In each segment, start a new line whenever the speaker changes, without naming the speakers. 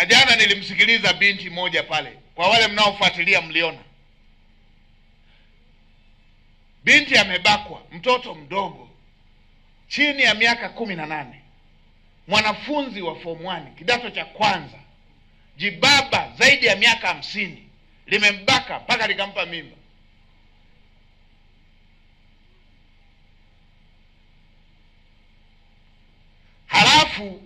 Na jana nilimsikiliza binti moja pale, kwa wale mnaofuatilia mliona. Binti amebakwa, mtoto mdogo chini ya miaka 18, mwanafunzi wa form 1 kidato cha kwanza. Jibaba zaidi ya miaka 50 limembaka mpaka likampa mimba. Halafu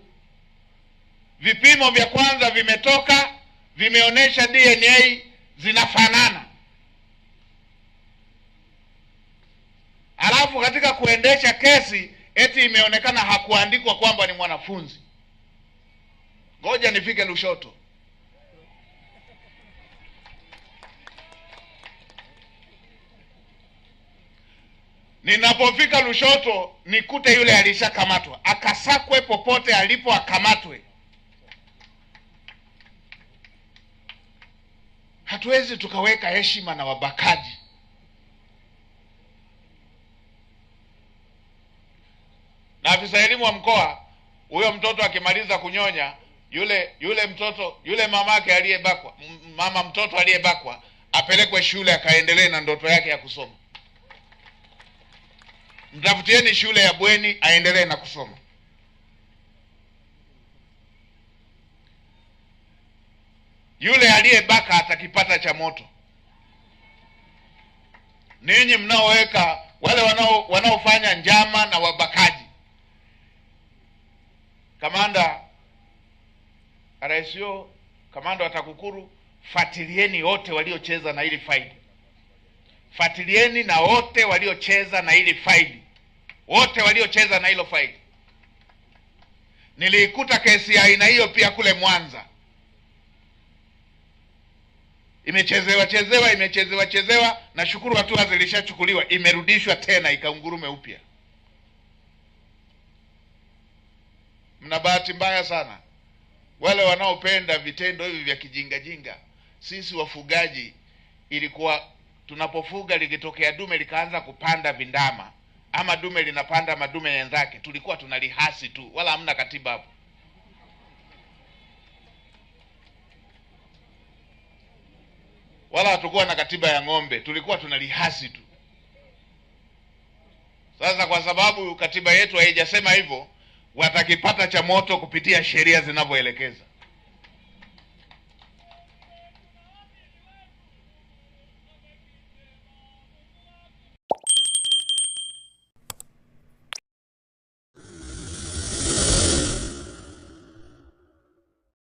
vipimo vya kwanza vimetoka, vimeonyesha DNA zinafanana. Halafu katika kuendesha kesi eti imeonekana hakuandikwa kwamba ni mwanafunzi. Ngoja nifike Lushoto. Ninapofika Lushoto nikute yule alishakamatwa, akasakwe popote alipo, akamatwe. Hatuwezi tukaweka heshima na wabakaji. Na afisa elimu wa mkoa, huyo mtoto akimaliza kunyonya, yule mtoto, yule mamake aliyebakwa, mama mtoto aliyebakwa apelekwe shule akaendelee na ndoto yake ya kusoma. Mtafutieni shule ya bweni aendelee na kusoma. Yule aliyebaka atakipata cha moto. Ninyi mnaoweka wale wanaofanya njama na wabakaji. Kamanda RSO, kamanda wa TAKUKURU, fuatilieni wote waliocheza na hili faili. Fuatilieni na wote waliocheza na hili faili. Wote waliocheza na hilo faili. Niliikuta kesi ya aina hiyo pia kule Mwanza. Imechezewa, na shukuru hatua zilishachukuliwa, imerudishwa tena ikaungurume upya. Mna bahati mbaya sana wale wanaopenda vitendo hivi vya kijinga. Sisi wafugaji, ilikuwa tunapofuga likitokea dume likaanza kupanda vindama, ama dume linapanda madume wenzake, tulikuwa tunalihasi tu, wala hamna katiba hapo. Wala hatukuwa na katiba ya ng'ombe, tulikuwa tunalihasi tu. Sasa kwa sababu katiba yetu haijasema hivyo, watakipata cha moto kupitia sheria zinavyoelekeza.